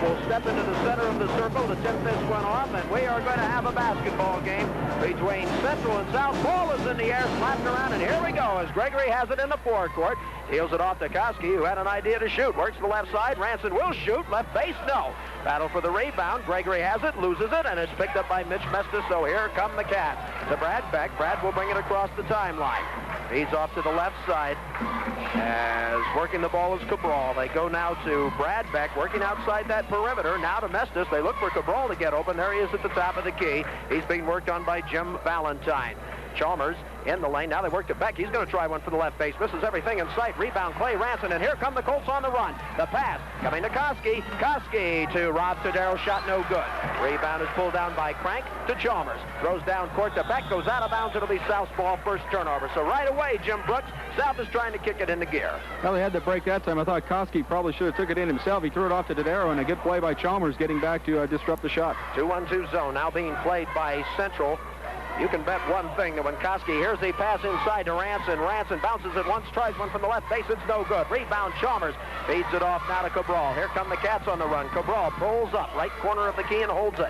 will step into the center of the circle. The tip fist went off, and we are going to have a basketball game between Central and South. Ball is in the air, slapped around, and here we go as Gregory has it in the forecourt. Deals it off to Koski, who had an idea to shoot. Works to the left side. Ranson will shoot. Left base, no. Battle for the rebound. Gregory has it, loses it, and it's picked up by Mitch Mestis. So here come the Cats. To Brad Beck. Brad will bring it across the timeline. Feeds off to the left side. As working the ball is Cabral. They go now to Brad Beck, working outside that perimeter. Now to Mestis. They look for Cabral to get open. There he is at the top of the key. He's being worked on by Jim Valentine. Chalmers in the lane. Now they work to Beck. He's going to try one for the left base. Misses everything in sight. Rebound, Clay Ranson. And here come the Colts on the run. The pass coming to Koski. Koski to Rob Tadero. Shot no good. Rebound is pulled down by Crank to Chalmers. Throws down court to Beck. Goes out of bounds. It'll be South's ball. First turnover. So right away, Jim Brooks. South is trying to kick it into gear. Well, they had the break that time. I thought Koski probably should have took it in himself. He threw it off to Tadero, and a good play by Chalmers getting back to disrupt the shot. 2-1-2 zone now being played by Central. You can bet one thing, that when Koski here's the pass inside to Ranson. Ranson bounces it once, tries one from the left base. It's no good. Rebound, Chalmers feeds it off now to Cabral. Here come the Cats on the run. Cabral pulls up, right corner of the key and holds it.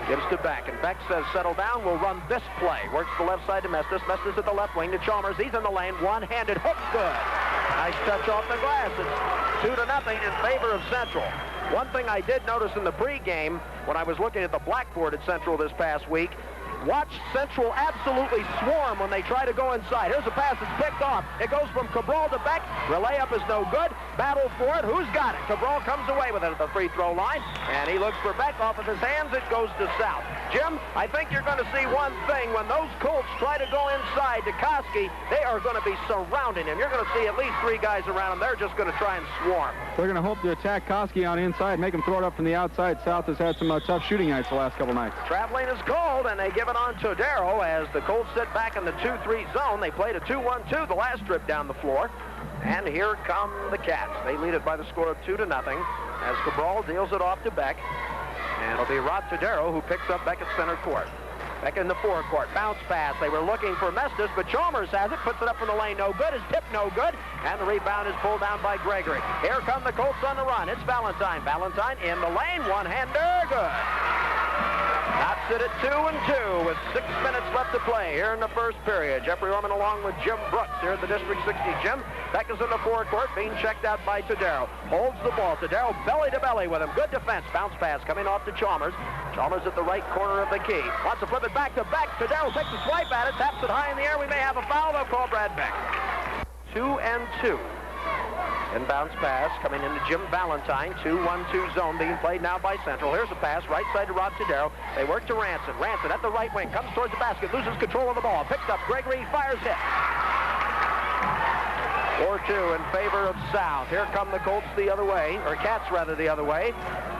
Gives to Beck, and Beck says, settle down, we'll run this play. Works the left side to Mestis. Mestis at the left wing to Chalmers. He's in the lane, one-handed hook, good. Nice touch off the glass. It's 2-0 in favor of Central. One thing I did notice in the pregame, when I was looking at the blackboard at Central this past week, watch Central absolutely swarm when they try to go inside. Here's a pass that's picked off. It goes from Cabral to Beck. The layup is no good. Battle for it. Who's got it? Cabral comes away with it at the free throw line, and he looks for Beck. Off of his hands, it goes to South. Jim, I think you're going to see one thing. When those Colts try to go inside to Koski, they are going to be surrounding him. You're going to see at least 3 guys around him. They're just going to try and swarm. They're going to hope to attack Koski on inside, make him throw it up from the outside. South has had some tough shooting nights the last couple nights. Traveling is called, and they give it on Todero as the Colts sit back in the 2-3 zone. They played a 2-1-2 the last trip down the floor. And here come the Cats. They lead it by the score of 2-0 as Cabral deals it off to Beck. And it'll be Rod Tadero who picks up Beck at center court. Beck in the forecourt. Bounce pass. They were looking for Mestis, but Chalmers has it. Puts it up from the lane. No good. His tip no good. And the rebound is pulled down by Gregory. Here come the Colts on the run. It's Valentine. Valentine in the lane. One-hander. Good. Knots it at 2-2 with 6 minutes left to play here in the first period. Jeffrey Orman along with Jim Brooks here at the District 60 gym. Beck is in the forecourt, being checked out by Tadero. Holds the ball. Tadero belly to belly with him. Good defense. Bounce pass coming off to Chalmers. Chalmers at the right corner of the key. Wants to flip it back to Beck. Tadero takes a swipe at it. Taps it high in the air. We may have a foul. They'll call Brad Beck. 2-2. Inbounds pass coming into Jim Valentine. 2-1-2 zone being played now by Central. Here's a pass right side to Rob Tadero. They work to Ranson. Ranson at the right wing. Comes towards the basket. Loses control of the ball. Picked up Gregory. Fires hit. 4-2 in favor of South. Here come the Colts the other way, or Cats rather the other way.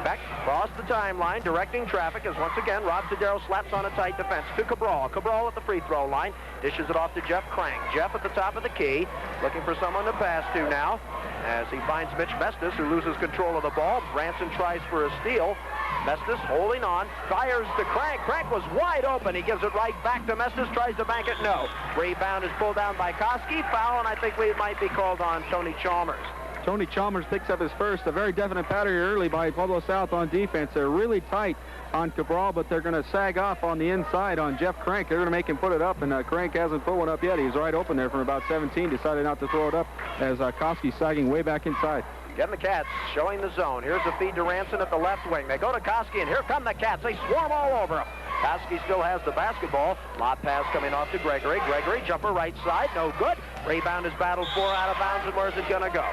Beck across the timeline, directing traffic as once again Rob Tadero slaps on a tight defense to Cabral. Cabral at the free throw line, dishes it off to Jeff Crank. Jeff at the top of the key, looking for someone to pass to now as he finds Mitch Mestis, who loses control of the ball. Ranson tries for a steal. Mestis holding on, fires to Crank. Crank was wide open. He gives it right back to Mestis, tries to bank it. No. Rebound is pulled down by Koski. Foul, and I think we might be called on Tony Chalmers. Tony Chalmers picks up his first. A very definite pattern here early by Pueblo South on defense. They're really tight on Cabral, but they're going to sag off on the inside on Jeff Crank. They're going to make him put it up, and Crank hasn't put one up yet. He's right open there from about 17. Decided not to throw it up as Koski sagging way back inside. Getting the Cats, showing the zone. Here's a feed to Ranson at the left wing. They go to Koski, and here come the Cats. They swarm all over him. Koski still has the basketball. Lob pass coming off to Gregory. Gregory, jumper right side, no good. Rebound is battled for out of bounds, and where's it going to go?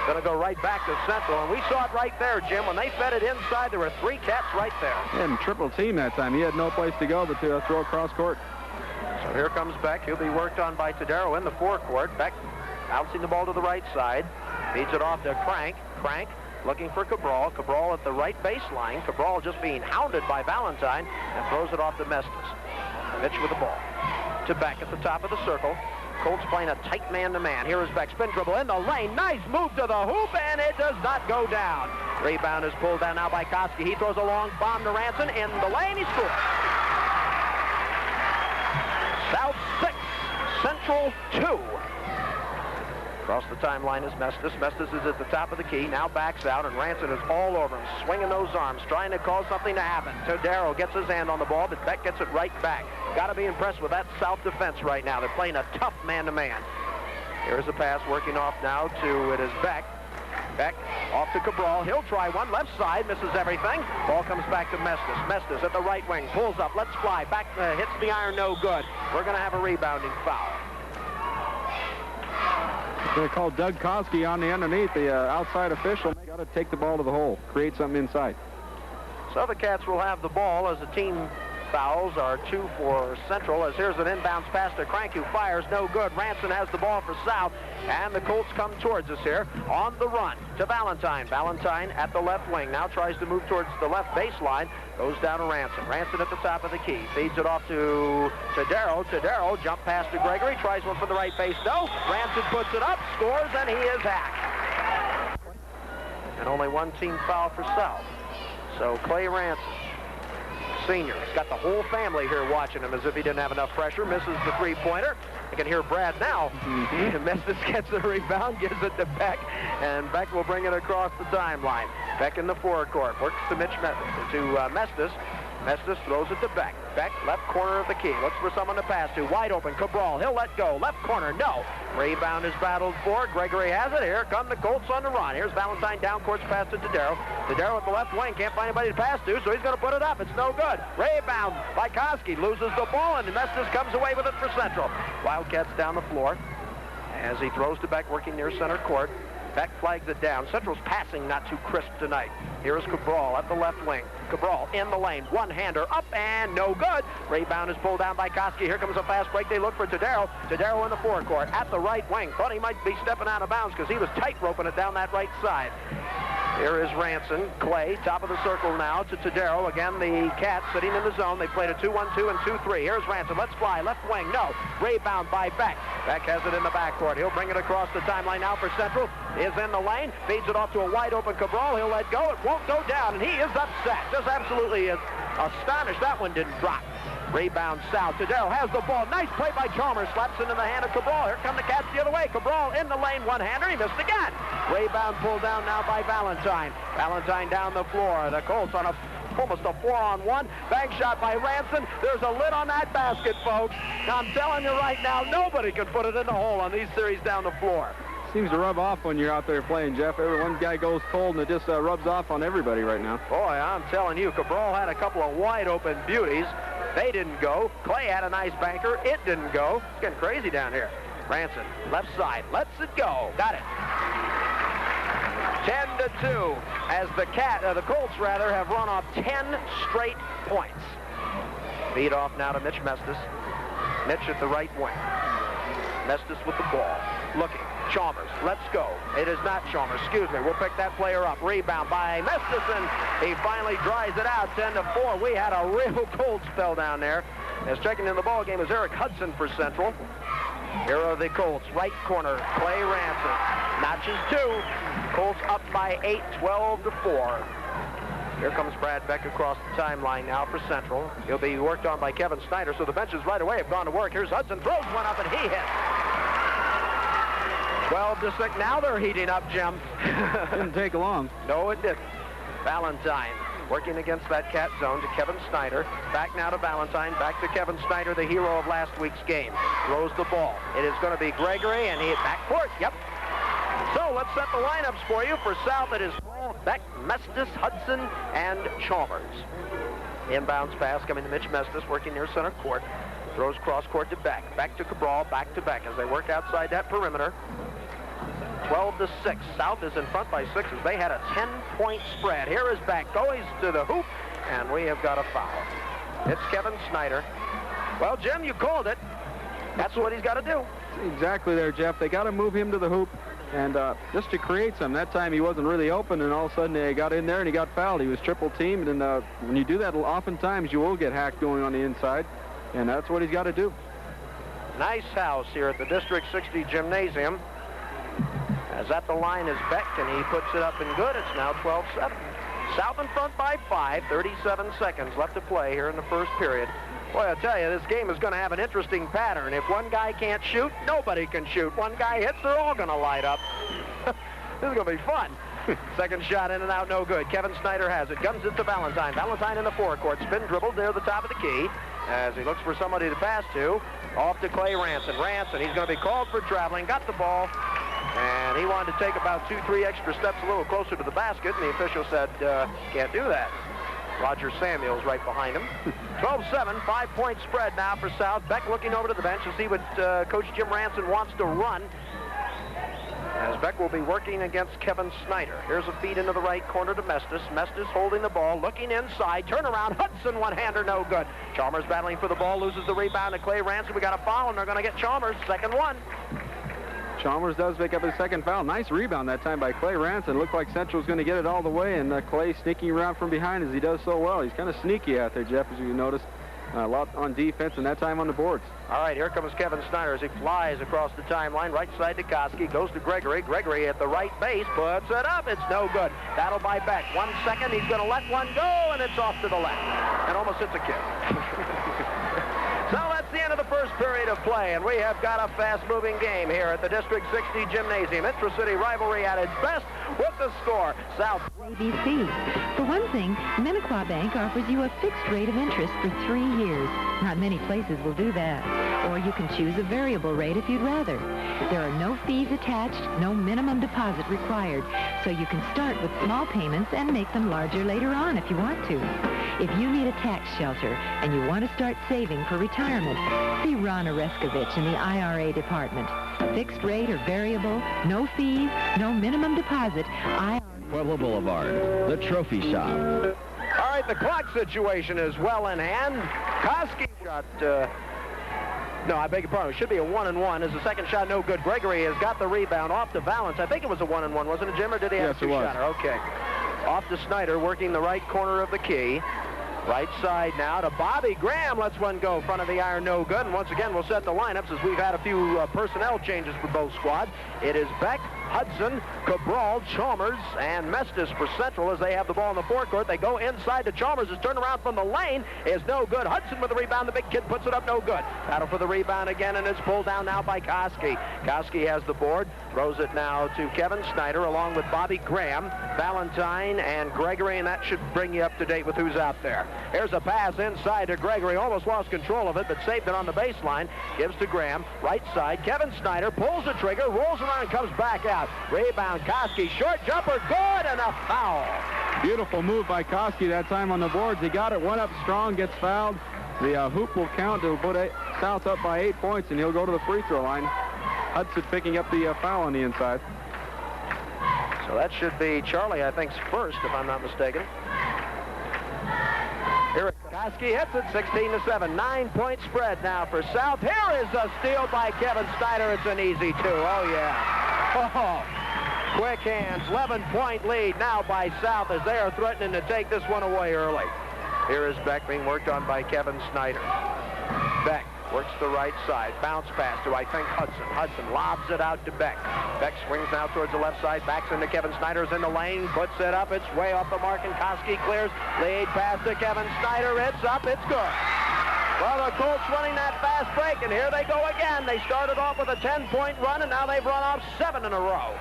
Going to go right back to Central, and we saw it right there, Jim. When they fed it inside, there were 3 Cats right there. And triple team that time. He had no place to go but to throw across court. So here comes Beck. He'll be worked on by Tadero in the forecourt. Beck bouncing the ball to the right side. Feeds it off to Crank. Crank looking for Cabral. Cabral at the right baseline. Cabral just being hounded by Valentine and throws it off to Mestis. Mitch with the ball. To Beck at the top of the circle. Colts playing a tight man-to-man. Here is Beck. Spin dribble in the lane. Nice move to the hoop, and it does not go down. Rebound is pulled down now by Koski. He throws a long bomb to Ranson. In the lane, he scores. South 6, Central 2. Across the timeline is Mestis. Mestis is at the top of the key, now backs out, and Ranson is all over him, swinging those arms, trying to cause something to happen. Todaro gets his hand on the ball, but Beck gets it right back. Got to be impressed with that South defense right now. They're playing a tough man-to-man. Here's a pass working off now to, it is Beck. Beck off to Cabral. He'll try one. Left side, misses everything. Ball comes back to Mestis. Mestis at the right wing, pulls up, lets fly. Back, hits the iron, no good. We're going to have a rebounding foul. They call Doug Koski on the underneath. The outside official got to take the ball to the hole, create something inside. So the Cats will have the ball as the team fouls are 2 for Central, as here's an inbounds pass to Crank, who fires, no good. Ranson has the ball for South, and the Colts come towards us here on the run to Valentine. Valentine at the left wing, now tries to move towards the left baseline, goes down to Ranson. Ranson at the top of the key, feeds it off to Todaro. Todaro, jump pass to Gregory, tries one from the right face, no. Ranson puts it up, scores, and he is hacked. And only one team foul for South. So Clay Ranson, senior, he's got the whole family here watching him as if he didn't have enough pressure, misses the three-pointer. I can hear Brad now. Mestis gets the rebound, gives it to Beck, and Beck will bring it across the timeline. Beck in the forecourt, works to Mestis. Mestis throws it to Beck. Beck, left corner of the key, looks for someone to pass to. Wide open, Cabral, he'll let go. Left corner, no. Rebound is battled for. Gregory has it. Here come the Colts on the run. Here's Valentine down court's pass to Todaro. Todaro at the left wing, can't find anybody to pass to, so he's going to put it up. It's no good. Rebound by Koski, loses the ball, and Mestis comes away with it for Central. Wildcats down the floor as he throws to Beck, working near center court. Beck flags it down. Central's passing not too crisp tonight. Here is Cabral at the left wing. Cabral in the lane. One-hander up and no good. Rebound is pulled down by Koski. Here comes a fast break. They look for Todaro. Todaro in the forecourt at the right wing. Thought he might be stepping out of bounds because he was tight-roping it down that right side. Here is Ranson. Clay, top of the circle now to Todaro. Again, the Cats sitting in the zone. They played a 2-1-2 and 2-3. Here's Ranson. Let's fly. Left wing. No. Rebound by Beck. Beck has it in the backcourt. He'll bring it across the timeline now for Central. Is in the lane. Feeds it off to a wide-open Cabral. He'll let go. It won't go down, and he is upset. Just absolutely astonished that one didn't drop. Rebound South. Todaro has the ball. Nice play by Chalmers. Slaps it in the hand of Cabral. Here come the Cats the other way. Cabral in the lane. One-hander. He missed again. Rebound pulled down now by Valentine. Valentine down the floor. The Colts on almost a 4-on-1. Bank shot by Ranson. There's a lid on that basket, folks. I'm telling you right now, nobody can put it in the hole on these series down the floor. Seems to rub off when you're out there playing, Jeff. One guy goes cold, and it just rubs off on everybody right now. Boy, I'm telling you, Cabral had a couple of wide-open beauties. They didn't go. Clay had a nice banker. It didn't go. It's getting crazy down here. Ranson, left side, lets it go. Got it. 10-2, as the Colts have run off 10 straight points. Feed off now to Mitch Mestis. Mitch at the right wing. Mestis with the ball. Looking. Chalmers, let's go. It is not Chalmers, excuse me. We'll pick that player up. Rebound by Mestis, and he finally dries it out, 10-4. We had a real cold spell down there. As checking in the ball game is Eric Hudson for Central. Here are the Colts, right corner, Clay Ranson. Notches 2. Colts up by 8, 12-4. Here comes Brad Beck across the timeline now for Central. He'll be worked on by Kevin Snyder, so the benches right away have gone to work. Here's Hudson, throws one up, and he hits. 12-6. Now they're heating up, Jim. Didn't take long. No, it didn't. Valentine working against that Cat zone to Kevin Snyder. Back now to Valentine. Back to Kevin Snyder, the hero of last week's game. Throws the ball. It is going to be Gregory, and he backcourt. Yep. So let's set the lineups for you. For South, it is Beck, Mestis, Hudson, and Chalmers. Inbounds pass coming to Mitch Mestis, working near center court. Throws cross court to Beck. Back to Cabral, back to Beck as they work outside that perimeter. 12-6. South is in front by 6 as they had a 10-point spread. Here is Beck. Goes to the hoop, and we have got a foul. It's Kevin Snyder. Well, Jim, you called it. That's what he's got to do. Exactly there, Jeff. They got to move him to the hoop, and just to create some. That time he wasn't really open, and all of a sudden they got in there and he got fouled. He was triple teamed, and when you do that, oftentimes you will get hacked going on the inside, and that's what he's got to do. Nice house here at the District 60 Gymnasium. As at the line is Beck, and he puts it up and good. It's now 12-7. South in front by 5, 37 seconds left to play here in the first period. Boy, I'll tell you, this game is going to have an interesting pattern. If one guy can't shoot, nobody can shoot. One guy hits, they're all going to light up. This is going to be fun. Second shot in and out, no good. Kevin Snyder has it. Guns it to Valentine. Valentine in the forecourt. Spin dribble near the top of the key as he looks for somebody to pass to. Off to Clay Ranson. Ranson, he's going to be called for traveling. Got the ball. And he wanted to take about 2-3 extra steps a little closer to the basket, and the official said, can't do that. Roger Samuels right behind him. 12-7, 5-point spread now for South. Beck looking over to the bench to see what Coach Jim Ranson wants to run, as Beck will be working against Kevin Snyder. Here's a feed into the right corner to Mestis. Mestis holding the ball, looking inside. Turnaround, Hudson, one-hander, no good. Chalmers battling for the ball, loses the rebound to Clay Ranson. We got a foul, and they're going to get Chalmers. Second one. Chalmers does pick up his second foul. Nice rebound that time by Clay Ranson. Looked like Central's going to get it all the way, and Clay sneaking around from behind as he does so well. He's kind of sneaky out there, Jeff, as you noticed. A lot on defense, and that time on the boards. All right, here comes Kevin Snyder as he flies across the timeline. Right side to Koski. Goes to Gregory. Gregory at the right base. Puts it up. It's no good. That'll by Beck. 1 second. He's going to let one go, and it's off to the left. And almost hits a kick. So that's the end of the first period of play, and we have got a fast-moving game here at the District 60 Gymnasium. Intra-city rivalry at its best with the score. South. ABC. For one thing, Minnequa Bank offers you a fixed rate of interest for 3 years. Not many places will do that. Or you can choose a variable rate if you'd rather. There are no fees attached, no minimum deposit required, so you can start with small payments and make them larger later on if you want to. If you need a tax shelter and you want to start saving for retirement, see Ron Oreskovich in the IRA department. Fixed rate or variable, no fees, no minimum deposit. Pueblo Boulevard, the trophy shop. All right, the clock situation is well in hand. Koski shot, no, I beg your pardon. It should be a 1-and-1. Is the second shot no good? Gregory has got the rebound off to Valance. I think it was a 1-and-1, wasn't it, Jim, or did he have a two-shotter? Okay. Off to Snyder, working the right corner of the key. Right side now to Bobby Graham. Lets one go. Front of the iron, no good. And once again, we'll set the lineups as we've had a few personnel changes for both squads. It is Beck, Hudson, Cabral, Chalmers, and Mestis for Central as they have the ball in the forecourt. They go inside to Chalmers. His turnaround from the lane is no good. Hudson with the rebound. The big kid puts it up, no good. Battle for the rebound again, and it's pulled down now by Koski. Koski has the board. Throws it now to Kevin Snyder along with Bobby Graham, Valentine, and Gregory, and that should bring you up to date with who's out there. Here's a pass inside to Gregory. Almost lost control of it, but saved it on the baseline. Gives to Graham. Right side. Kevin Snyder pulls the trigger, rolls around, and comes back out. Rebound, Koski. Short jumper, good, and a foul. Beautiful move by Koski that time on the boards. He got it, went up strong, gets fouled. The hoop will count to put South up by 8 points, and he'll go to the free throw line. Hudson picking up the foul on the inside. So that should be Charlie, I think, first, if I'm not mistaken. Here Koski hits it, 16-7. 9-point spread now for South. Here is a steal by Kevin Snyder. It's an easy two. Oh, yeah. Oh, quick hands. 11-point lead now by South as they are threatening to take this one away early. Here is Beck being worked on by Kevin Snyder. Beck works the right side. Bounce pass to, I think, Hudson. Hudson lobs it out to Beck. Beck swings now towards the left side. Backs into Kevin Snyder's in the lane. Puts it up. It's way off the mark, and Koski clears. Lead pass to Kevin Snyder. It's up. It's good. Well, the Colts running that fast break, and here they go again. They started off with a 10-point run, and now they've run off 7 in a row.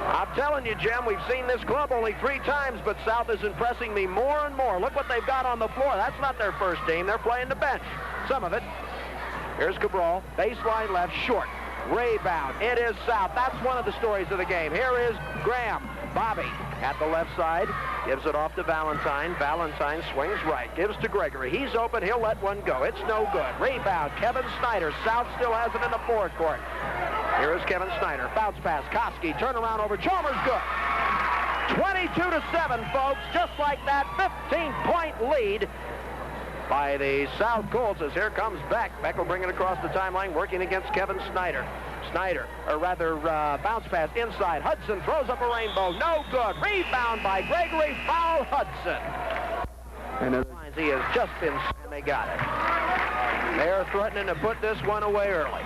I'm telling you, Jim, we've seen this club only 3 times, but South is impressing me more and more. Look what they've got on the floor. That's not their first team. They're playing the bench. Some of it. Here's Cabral. Baseline left, short. Rebound. It is South. That's one of the stories of the game. Here is Graham. Bobby at the left side. Gives it off to Valentine. Valentine swings right. Gives to Gregory. He's open. He'll let one go. It's no good. Rebound. Kevin Snyder. South still has it in the forecourt. Here is Kevin Snyder. Bounce pass. Koski. Turnaround over. Chalmers. Good. 22-7, folks. Just like that. 15-point lead by the South Colts as here comes Beck. Beck will bring it across the timeline, working against Kevin Snyder. Snyder, or rather, bounce pass inside. Hudson throws up a rainbow. No good. Rebound by Gregory. Foul Hudson. And he has just been, and they got it. They're threatening to put this one away early.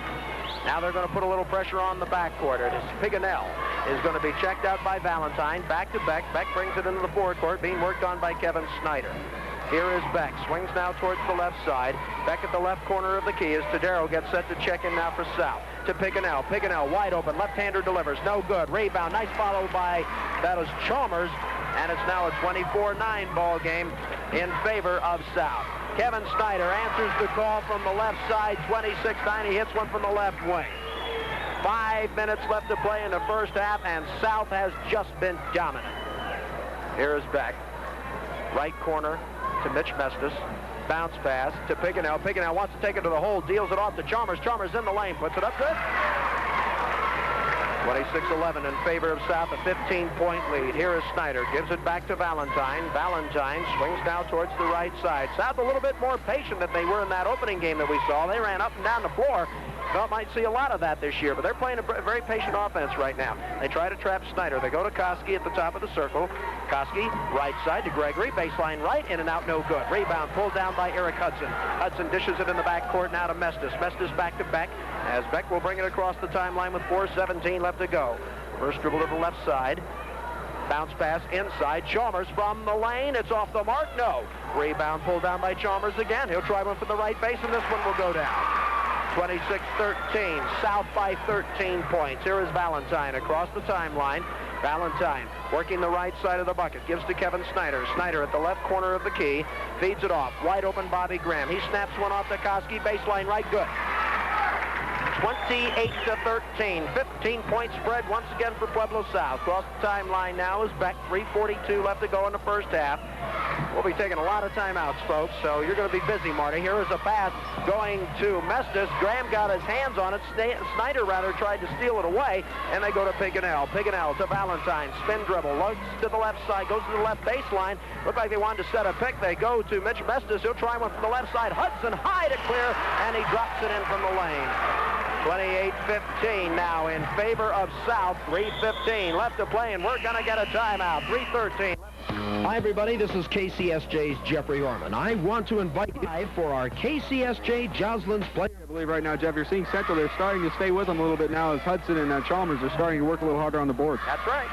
Now they're going to put a little pressure on the backcourt. It is Piganell is going to be checked out by Valentine. Back to Beck. Beck brings it into the forecourt, being worked on by Kevin Snyder. Here is Beck. Swings now towards the left side. Beck at the left corner of the key as Tadero gets set to check in now for South. To Piganell. Piganell wide open. Left-hander delivers. No good. Rebound. Nice follow by, that is Chalmers. And it's now a 24-9 ball game in favor of South. Kevin Snyder answers the call from the left side. 26-9. He hits one from the left wing. 5 minutes left to play in the first half, and South has just been dominant. Here is Beck. Right corner to Mitch Mestis. Bounce pass to Piganell. Piganell wants to take it to the hole, deals it off to Chalmers. Chalmers in the lane, puts it up good. 26-11 in favor of South, a 15-point lead. Here is Snyder, gives it back to Valentine. Valentine swings now towards the right side. South a little bit more patient than they were in that opening game that we saw. They ran up and down the floor. Well, might see a lot of that this year, but they're playing a very patient offense right now. They try to trap Snyder. They go to Koski at the top of the circle. Koski, right side to Gregory. Baseline right, in and out, no good. Rebound pulled down by Eric Hudson. Hudson dishes it in the backcourt now to Mestis. Mestis back to Beck, as Beck will bring it across the timeline with 4:17 left to go. First dribble to the left side. Bounce pass inside. Chalmers from the lane. It's off the mark. No. Rebound pulled down by Chalmers again. He'll try one from the right base, and this one will go down. 26-13, South by 13 points. Here is Valentine across the timeline. Valentine working the right side of the bucket. Gives to Kevin Snyder. Snyder at the left corner of the key. Feeds it off. Wide open Bobby Graham. He snaps one off to Koski. Baseline right, good. 28-13. 15-point spread once again for Pueblo South. Across the timeline now is Beck. 3:42 left to go in the first half. We'll be taking a lot of timeouts, folks, so you're going to be busy, Marty. Here is a pass going to Mestis. Graham got his hands on it. Snyder, rather, tried to steal it away, and they go to Piganell. Piganell to Valentine. Spin dribble. Looks to the left side. Goes to the left baseline. Looked like they wanted to set a pick. They go to Mitch Mestis. He'll try one from the left side. Hudson high to clear, and he drops it in from the lane. 28-15 now in favor of South. 3:15 left to play, and we're going to get a timeout. 3:13. Hi, everybody. This is KCSJ's Jeffrey Orman. I want to invite you for our KCSJ Joslyn's play. I believe right now, Jeff, you're seeing Central. They're starting to stay with them a little bit now as Hudson and Chalmers are starting to work a little harder on the board. That's right.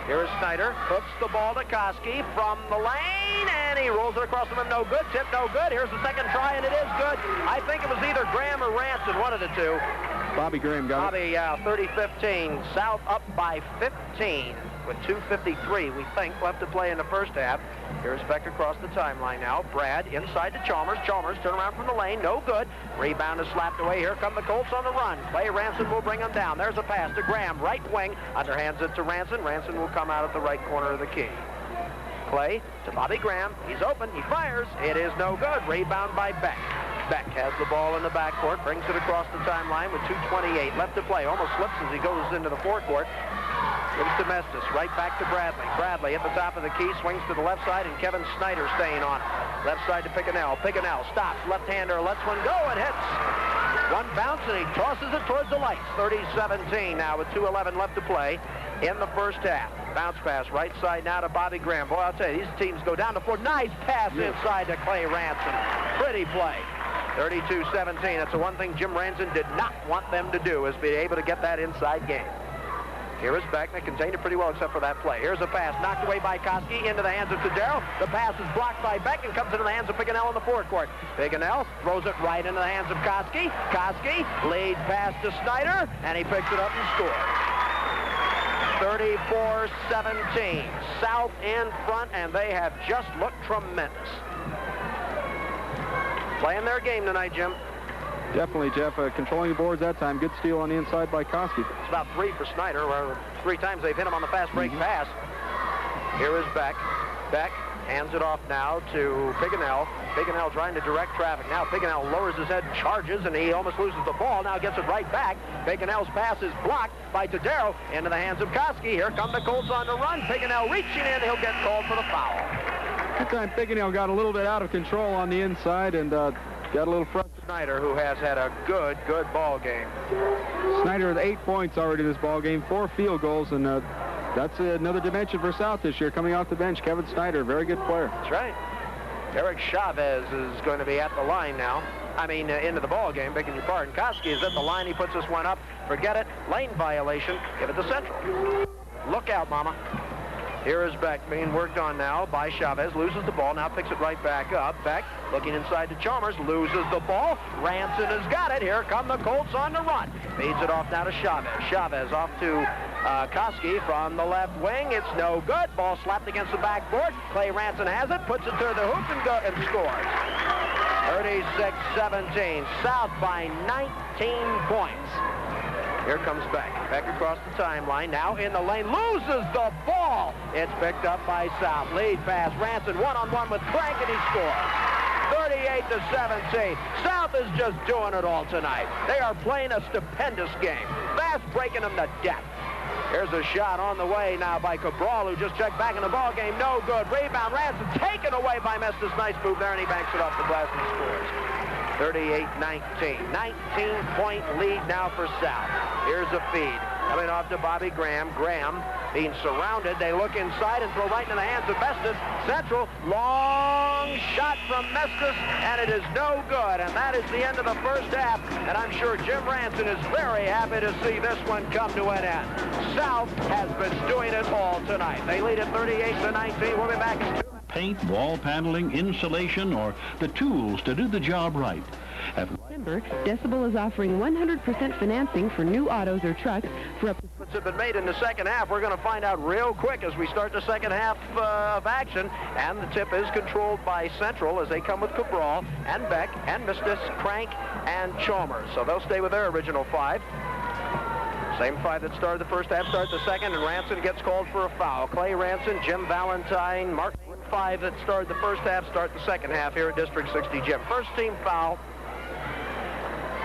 Here is Snyder. Hooks the ball to Koski from the lane, and he rolls it across the rim. No good. Tip, no good. Here's the second try, and it is good. I think it was either Graham or Ranson, one of the two. Bobby Graham got it. Bobby, 30-15. South up by 15 with 2:53, we think, left to play in the first half. Here's Beck across the timeline now. Brad inside to Chalmers. Chalmers turn around from the lane. No good. Rebound is slapped away. Here come the Colts on the run. Clay Ranson will bring them down. There's a pass to Graham. Right wing. Underhands it to Ranson. Ranson will come out at the right corner of the key. Clay to Bobby Graham. He's open. He fires. It is no good. Rebound by Beck. Beck has the ball in the backcourt. Brings it across the timeline with 2:28 left to play. Almost slips as he goes into the forecourt. Gives to Mestis, right back to Bradley. Bradley at the top of the key, swings to the left side, and Kevin Snyder staying on it. Left side to Piganell. Piganell stops, left-hander, lets one go, and hits. One bounce, and he tosses it towards the lights. 30-17 now with 2:11 left to play in the first half. Bounce pass, right side now to Bobby Graham. Boy, I'll tell you, these teams go down the floor. Nice pass inside to Clay Ranson. Pretty play. 32-17. That's the one thing Jim Ranson did not want them to do, is be able to get that inside game. Here is Beck. They contained it pretty well except for that play. Here's a pass knocked away by Koski into the hands of Tadero. The pass is blocked by Beck and comes into the hands of Piganell in the forecourt. Piganell throws it right into the hands of Koski. Koski lead pass to Snyder, and he picks it up and scores. 34-17. South in front, and they have just looked tremendous. Playing their game tonight, Jim. Definitely, Jeff. Controlling the boards that time. Good steal on the inside by Koski. It's about 3 for Snyder, where 3 times they've hit him on the fast break pass. Here is Beck. Beck hands it off now to Piganell. Piganell trying to direct traffic. Now Piganell lowers his head, charges, and he almost loses the ball. Now gets it right back. Piganell's pass is blocked by Tadero into the hands of Koski. Here come the Colts on the run. Piganell reaching in. He'll get called for the foul. That time Piganell got a little bit out of control on the inside and got a little frustrated. Snyder, who has had a good ball game. Snyder with 8 points already this ball game, 4 field goals, and that's another dimension for South this year. Coming off the bench, Kevin Snyder, very good player. That's right. Eric Chavez is going to be at the line now. Into the ball game, begging your pardon. Koski is at the line. He puts this one up. Forget it. Lane violation. Give it to Central. Look out, Mama. Here is Beck being worked on now by Chavez. Loses the ball. Now picks it right back up. Beck looking inside to Chalmers. Loses the ball. Ranson has got it. Here come the Colts on the run. Feeds it off now to Chavez. Chavez off to Koski from the left wing. It's no good. Ball slapped against the backboard. Clay Ranson has it. Puts it to the hoop and scores. 36-17. South by 19 points. Here comes Beck. Beck across the timeline. Now in the lane. Loses the ball. It's picked up by South. Lead pass. Ranson one-on-one with Crank, and he scores. 38-17. South is just doing it all tonight. They are playing a stupendous game. Fast breaking them to death. Here's a shot on the way now by Cabral, who just checked back in the ball game. No good. Rebound. Ranson taken away by Mestis. Nice move there, and he banks it off the glass and scores. 38-19. 19-point lead now for South. Here's a feed. Coming off to Bobby Graham. Graham being surrounded. They look inside and throw right into the hands of Mestis. Central. Long shot from Mestis, and it is no good. And that is the end of the first half. And I'm sure Jim Ranson is very happy to see this one come to an end. South has been doing it all tonight. They lead at 38-19. We'll be back in 2 minutes. Paint, wall paneling, insulation, or the tools to do the job right. December, Decibel is offering 100% financing for new autos or trucks for up to... Have been made in the second half. We're going to find out real quick as we start the second half of action. And the tip is controlled by Central as they come with Cabral and Beck and Mestis, Crank, and Chalmers. So they'll stay with their original 5. Same 5 that started the first half, start the second, and Ranson gets called for a foul. Clay Ranson, Jim Valentine, Mark 5 that started the first half, start the second half here at District 60 Gym. First team foul.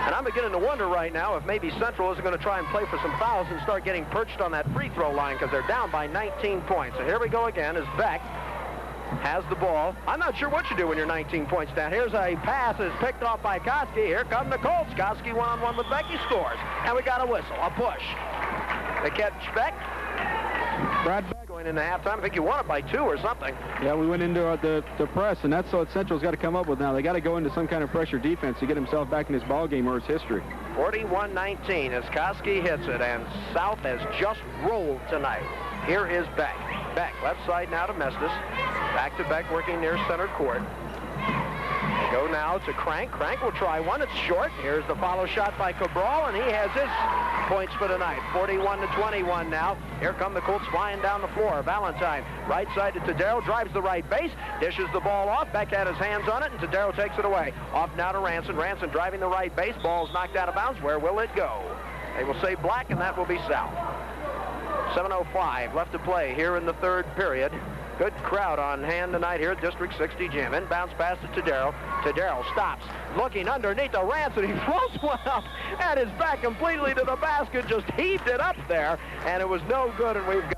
And I'm beginning to wonder right now if maybe Central isn't going to try and play for some fouls and start getting perched on that free throw line because they're down by 19 points. And here we go again as Beck has the ball. I'm not sure what you do when you're 19 points down. Here's a pass that's picked off by Koski. Here come the Colts. Koski one-on-one with Beck. He scores. And we got a whistle, a push. They catch Beck. Brad Beck going into halftime. I think you won it by 2 or something. Yeah, we went into the press, and that's what Central's got to come up with now. They got to go into some kind of pressure defense to get himself back in his ball game or his history. 41-19 as Koski hits it, and South has just rolled tonight. Here is Beck. Beck, left side now to Mestis. Back to Beck working near center court. They go now to Crank. Crank will try one. It's short. Here's the follow shot by Cabral, and he has his points for tonight. 41-21 now. Here come the Colts flying down the floor. Valentine, right side to Tadero, drives the right base, dishes the ball off. Beck had his hands on it, and Tadero takes it away. Off now to Ranson. Ranson driving the right base. Ball's knocked out of bounds. Where will it go? They will say black, and that will be South. 7:05 left to play here in the third period. Good crowd on hand tonight here at District 60 Gym. Inbounds pass to Tadero. Tadero stops, looking underneath the Ranson. He throws one up and is back completely to the basket. Just heaved it up there, and it was no good, and we've got it.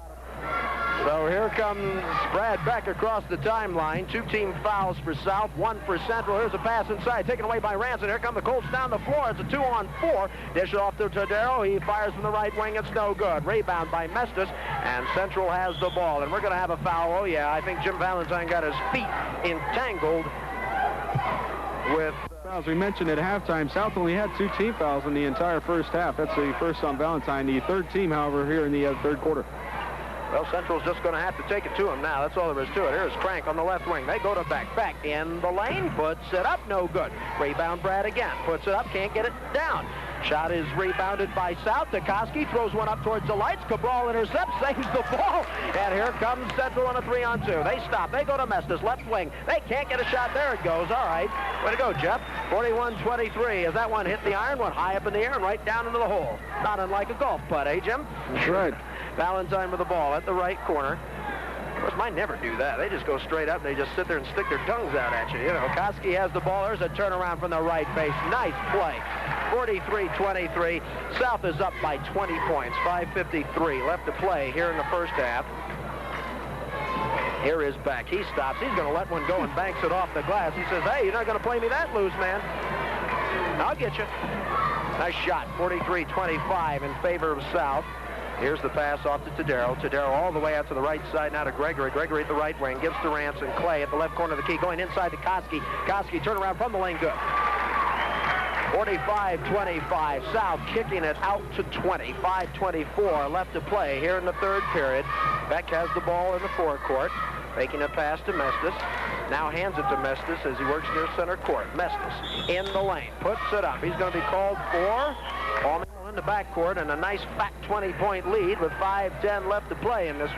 So here comes Brad Beck across the timeline. 2 team fouls for South, 1 for Central. Here's a pass inside, taken away by Ranson. Here come the Colts down the floor. It's a 2-on-4. Dish it off to Tadero. He fires from the right wing. It's no good. Rebound by Mestis, and Central has the ball. And we're going to have a foul. Oh, yeah, I think Jim Valentine got his feet entangled with... As we mentioned at halftime, South only had 2 team fouls in the entire first half. That's the first on Valentine. The third team, however, here in the third quarter. Well, Central's just going to have to take it to him now. That's all there is to it. Here's Crank on the left wing. They go to Beck. Beck in the lane. Puts it up. No good. Rebound Brad again. Puts it up. Can't get it down. Shot is rebounded by South. Koski throws one up towards the lights. Cabral intercepts, saves the ball. And here comes Central on a 3-on-2. They stop. They go to Mestis, left wing. They can't get a shot. There it goes. All right. Way to go, Jeff. 41-23. As that one hit the iron, went high up in the air and right down into the hole. Not unlike a golf putt, eh, Jim? That's right. Valentine with the ball at the right corner. Of course, mine never do that. They just go straight up. They just sit there and stick their tongues out at you. You know, Koski has the ball. There's a turnaround from the right base. Nice play. 43-23. South is up by 20 points. 5:53 left to play here in the first half. Here is Beck. He stops. He's going to let one go and banks it off the glass. He says, hey, you're not going to play me that loose, man. I'll get you. Nice shot. 43-25 in favor of South. Here's the pass off to Tadero. Tadero all the way out to the right side now to Gregory. Gregory at the right wing. Gives to Ranson. Clay at the left corner of the key. Going inside to Koski. Koski turn around from the lane. Good. 45-25. South kicking it out to 20. 5:24 left to play here in the third period. Beck has the ball in the forecourt. Making a pass to Mestis. Now hands it to Mestis as he works near center court. Mestis in the lane. Puts it up. He's going to be called for ball in the backcourt and a nice fat 20-point lead with 5:10 left to play in this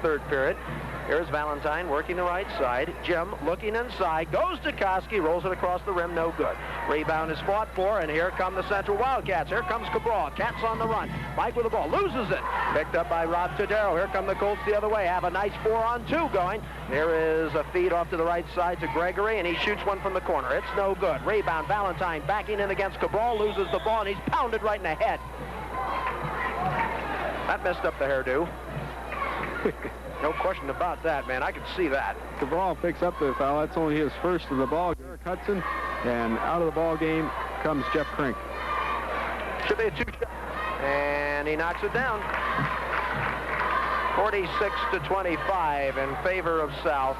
third period. Here's Valentine working the right side. Jim looking inside. Goes to Koski. Rolls it across the rim. No good. Rebound is fought for, and here come the Central Wildcats. Here comes Cabral. Cats on the run. Mike with the ball. Loses it. Picked up by Rob Tadero. Here come the Colts the other way. Have a nice 4-on-2 going. There is a feed off to the right side to Gregory, and he shoots one from the corner. It's no good. Rebound. Valentine backing in against Cabral. Loses the ball, and he's pounded right in the head. That messed up the hairdo. No question about that, man. I could see that. Cabral picks up the foul. That's only his first of the ball. Eric Hudson, and out of the ball game comes Jeff Krink. Should be a two-shot, and he knocks it down. 46-25 in favor of South.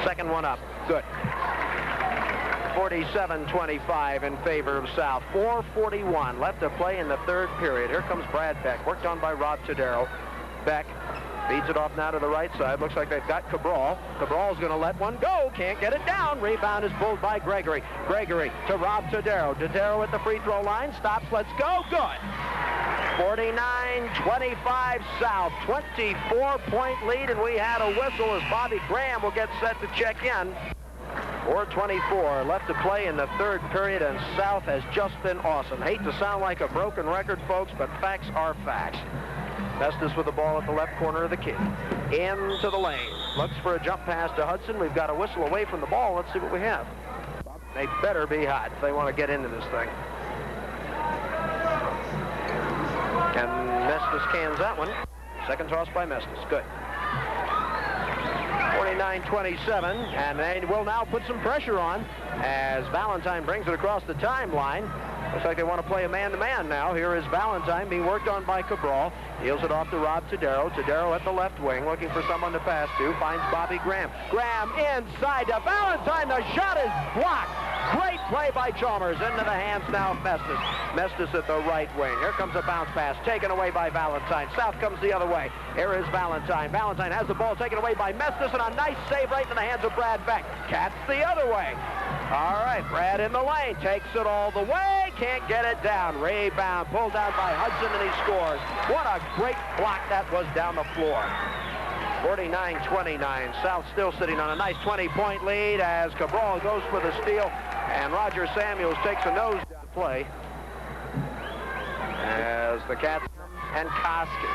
Second one up. Good. 47-25 in favor of South. 4:41 left to play in the third period. Here comes Brad Beck, worked on by Rob Tadero. Beck feeds it off now to the right side. Looks like they've got Cabral. Cabral's going to let one go. Can't get it down. Rebound is pulled by Gregory. Gregory to Rob Tadero. Tadero at the free throw line. Stops. Let's go. Good. 49-25 South. 24-point lead, and we had a whistle as Bobby Graham will get set to check in. 4:24 left to play in the third period, and South has just been awesome. Hate to sound like a broken record, folks, but facts are facts. Mestis with the ball at the left corner of the key. Into the lane. Looks for a jump pass to Hudson. We've got a whistle away from the ball. Let's see what we have. They better be hot if they want to get into this thing. And Mestis cans that one. Second toss by Mestis. Good. 49-27, and they will now put some pressure on as Valentine brings it across the timeline. Looks like they want to play a man-to-man now. Here is Valentine being worked on by Cabral. Deals it off to Rob Tadero. Tadero at the left wing, looking for someone to pass to. Finds Bobby Graham. Graham inside to Valentine. The shot is blocked. Great play by Chalmers. Into the hands now of Mestis. Mestis at the right wing. Here comes a bounce pass taken away by Valentine. South comes the other way. Here is Valentine. Valentine has the ball taken away by Mestis, and a nice save right in the hands of Brad Beck. Cats the other way. All right, Brad in the lane. Takes it all the way. Can't get it down. Rebound pulled down by Hudson, and he scores. What a great block that was down the floor. 49-29. South still sitting on a nice 20-point lead as Cabral goes for the steal, and Roger Samuels takes a nose down to play as the Cats and Koski.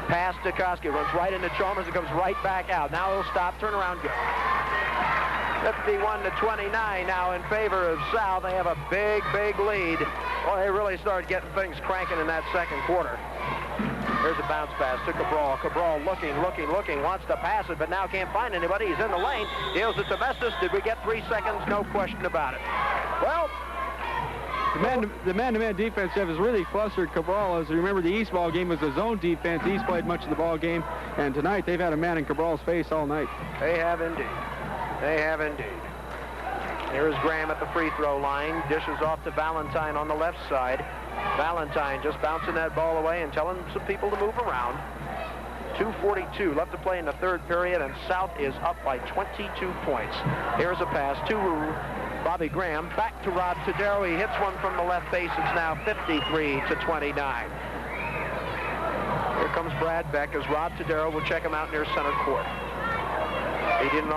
Pass to Koski, runs right into Chalmers and comes right back out. Now he'll stop, turn around, good. 51-29 now in favor of South. They have a big, big lead. Well, they really started getting things cranking in that second quarter. Here's a bounce pass to Cabral. Cabral looking, wants to pass it, but now can't find anybody. He's in the lane, deals it to Mestis. Did we get 3 seconds? No question about it. Well, the man-to-man defense, Jeff, has really flustered Cabral. As you remember, the East ball game was a zone defense. East played much of the ball game, and tonight they've had a man in Cabral's face all night. They have indeed. They have indeed. Here's Graham at the free throw line. Dishes off to Valentine on the left side. Valentine just bouncing that ball away and telling some people to move around. 2:42 left to play in the third period, and South is up by 22 points. Here's a pass to Bobby Graham. Back to Rob Tadero. He hits one from the left base. It's now 53-29. Here comes Brad Beck as Rob Tadero will check him out near center court. He didn't